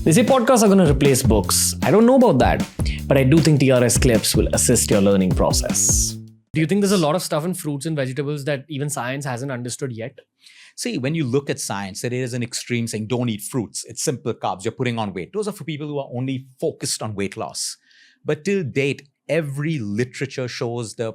They say podcasts are going to replace books. I don't know about that, but I do think TRS Clips will assist your learning process. Do you think there's a lot of stuff in fruits and vegetables that even science hasn't understood yet? See, when you look at science, it is an extreme saying, don't eat fruits. It's simple carbs. You're putting on weight. Those are for people who are only focused on weight loss. But till date, every literature shows the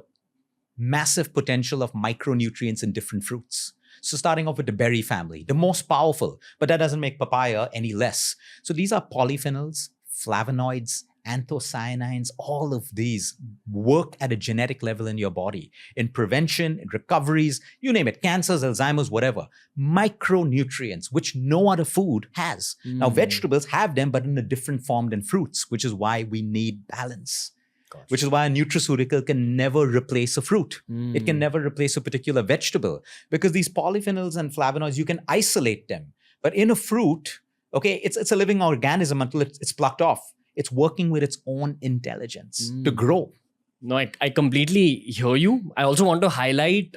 massive potential of micronutrients in different fruits. So starting off with the berry family, the most powerful, but that doesn't make papaya any less. So these are polyphenols, flavonoids, anthocyanins. All of these work at a genetic level in your body, in prevention, in recoveries, you name it, cancers, Alzheimer's, whatever. Micronutrients, which no other food has. Now, vegetables have them, but in a different form than fruits, which is why we need balance. Gotcha. Which is why a nutraceutical can never replace a fruit. It can never replace a particular vegetable because these polyphenols and flavonoids, you can isolate them. But in a fruit, okay, it's a living organism until it's plucked off. It's working with its own intelligence to grow. No, I completely hear you. I also want to highlight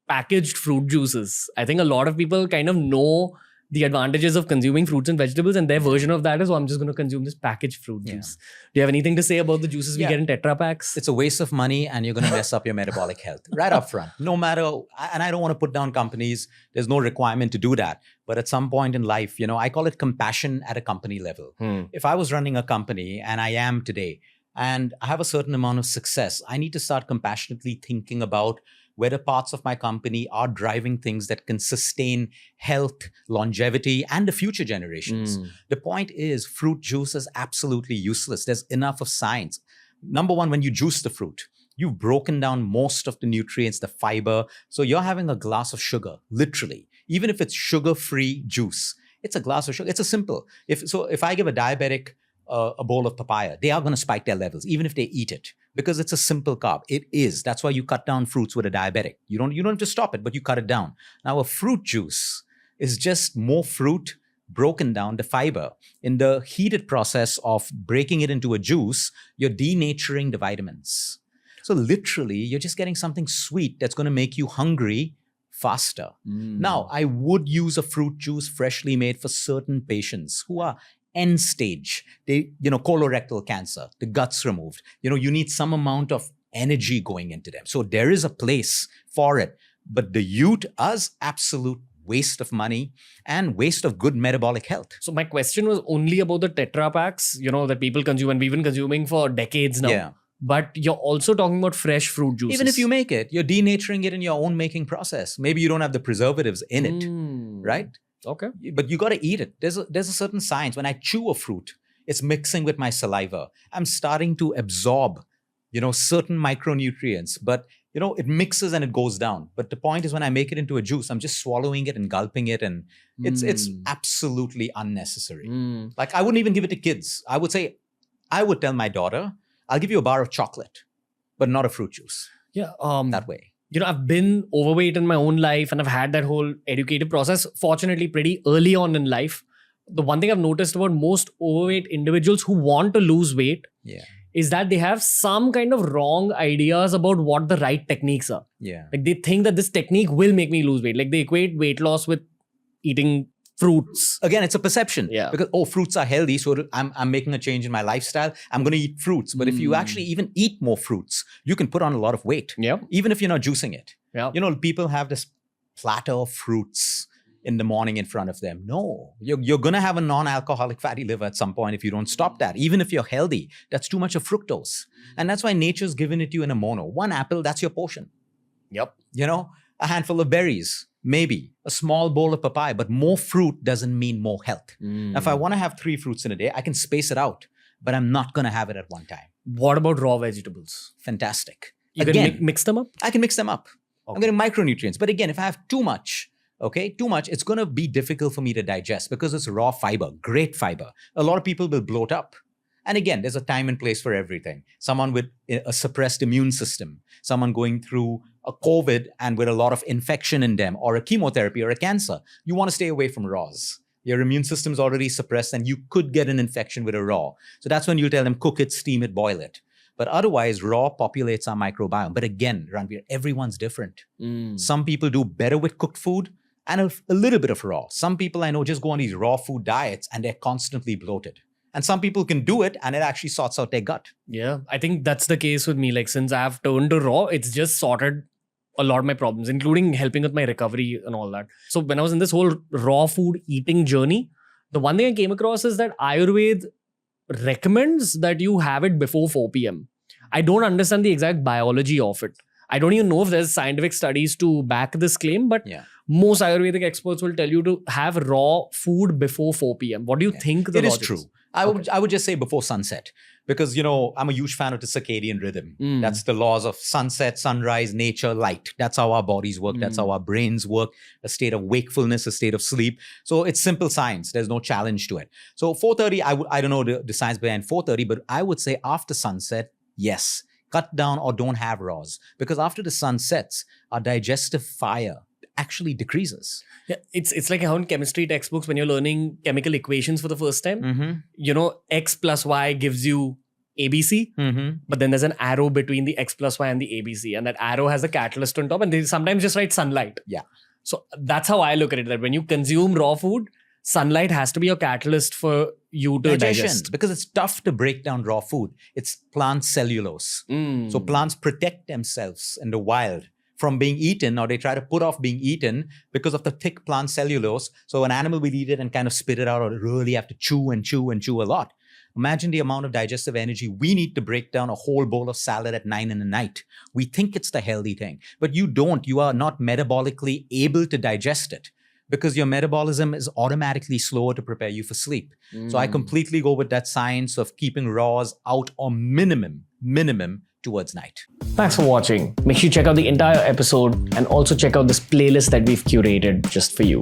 packaged fruit juices. I think a lot of people kind of know the advantages of consuming fruits and vegetables, and their version of that is, I'm just going to consume this packaged fruit juice. Do you have anything to say about the juices we get in Tetra Packs? It's a waste of money and you're going to mess up your metabolic health right up front. No matter, and I don't want to put down companies. There's no requirement to do that. But at some point in life, I call it compassion at a company level. If I was running a company, and I am today, and I have a certain amount of success, I need to start compassionately thinking about whether parts of my company are driving things that can sustain health, longevity, and the future generations. The point is, fruit juice is absolutely useless. There's enough of science. Number one, when you juice the fruit, you've broken down most of the nutrients, the fiber. So you're having a glass of sugar, literally. Even if it's sugar-free juice, it's a glass of sugar. It's a simple. If I give a diabetic a bowl of papaya, they are going to spike their levels, even if they eat it, because it's a simple carb. It is. That's why you cut down fruits with a diabetic. You don't have to stop it, but you cut it down. Now, a fruit juice is just more fruit broken down, the fiber. In the heated process of breaking it into a juice, you're denaturing the vitamins. So literally, you're just getting something sweet that's going to make you hungry faster. Now, I would use a fruit juice freshly made for certain patients who are end stage, colorectal cancer, the guts removed. You need some amount of energy going into them. So there is a place for it. But the youth is absolute waste of money and waste of good metabolic health. So my question was only about the Tetra Packs, that people consume and we've been consuming for decades now. Yeah. But you're also talking about fresh fruit juices. Even if you make it, you're denaturing it in your own making process. Maybe you don't have the preservatives in it, right? Okay. But you got to eat it. There's a certain science. When I chew a fruit, it's mixing with my saliva. I'm starting to absorb, certain micronutrients, but, it mixes and it goes down. But the point is when I make it into a juice, I'm just swallowing it and gulping it. And it's absolutely unnecessary. Like I wouldn't even give it to kids. I would tell my daughter, I'll give you a bar of chocolate, but not a fruit juice. Yeah. That way. I've been overweight in my own life and I've had that whole educative process, fortunately, pretty early on in life. The one thing I've noticed about most overweight individuals who want to lose weight is that they have some kind of wrong ideas about what the right techniques are. Yeah. Like they think that this technique will make me lose weight. Like they equate weight loss with eating fruits. Again, it's a perception. Yeah. Because, fruits are healthy, so I'm making a change in my lifestyle. I'm going to eat fruits. But if you actually even eat more fruits, you can put on a lot of weight. Yeah. Even if you're not juicing it. Yeah. People have this platter of fruits in the morning in front of them. No, you're going to have a non-alcoholic fatty liver at some point if you don't stop that. Even if you're healthy, that's too much of fructose. And that's why nature's given it to you in a mono. One apple, that's your portion. Yep. A handful of berries. Maybe a small bowl of papaya, but more fruit doesn't mean more health. Now, if I want to have 3 fruits in a day, I can space it out, but I'm not going to have it at one time. What about raw vegetables? Fantastic. You can mix them up? I can mix them up. Okay. I'm getting micronutrients. But again, if I have too much, it's going to be difficult for me to digest because it's raw fiber, great fiber. A lot of people will bloat up. And again, there's a time and place for everything. Someone with a suppressed immune system, someone going through a COVID and with a lot of infection in them, or a chemotherapy or a cancer, you want to stay away from raws. Your immune system's already suppressed and you could get an infection with a raw. So that's when you tell them, cook it, steam it, boil it. But otherwise, raw populates our microbiome. But again, Ranveer, everyone's different. Some people do better with cooked food and a little bit of raw. Some people I know just go on these raw food diets and they're constantly bloated. And some people can do it and it actually sorts out their gut. Yeah, I think that's the case with me. Like, since I've turned to raw, it's just sorted a lot of my problems, including helping with my recovery and all that. So when I was in this whole raw food eating journey, the one thing I came across is that Ayurveda recommends that you have it before 4 p.m. I don't understand the exact biology of it. I don't even know if there's scientific studies to back this claim, but most Ayurvedic experts will tell you to have raw food before 4 p.m. What do you think the It is logic true. I would just say before sunset, because, you know, I'm a huge fan of the circadian rhythm. That's the laws of sunset, sunrise, nature, light. That's how our bodies work. That's how our brains work. A state of wakefulness, a state of sleep. So it's simple science. There's no challenge to it. So 4:30, I don't know the science behind 4:30, but I would say after sunset, yes, cut down or don't have raws, because after the sun sets, our digestive fire actually decreases. Yeah, it's like how in chemistry textbooks when you're learning chemical equations for the first time, you know, X plus Y gives you ABC, but then there's an arrow between the X plus Y and the ABC, and that arrow has a catalyst on top, and they sometimes just write sunlight. Yeah. So that's how I look at it, that when you consume raw food, sunlight has to be your catalyst for you to digest. Because it's tough to break down raw food. It's plant cellulose. So plants protect themselves in the wild from being eaten, or they try to put off being eaten because of the thick plant cellulose. So an animal will eat it and kind of spit it out, or really have to chew and chew and chew a lot. Imagine the amount of digestive energy we need to break down a whole bowl of salad at 9 in the night. We think it's the healthy thing, but you don't. You are not metabolically able to digest it because your metabolism is automatically slower to prepare you for sleep. So I completely go with that science of keeping raws out, or minimum towards night. Thanks for watching. Make sure you check out the entire episode and also check out this playlist that we've curated just for you.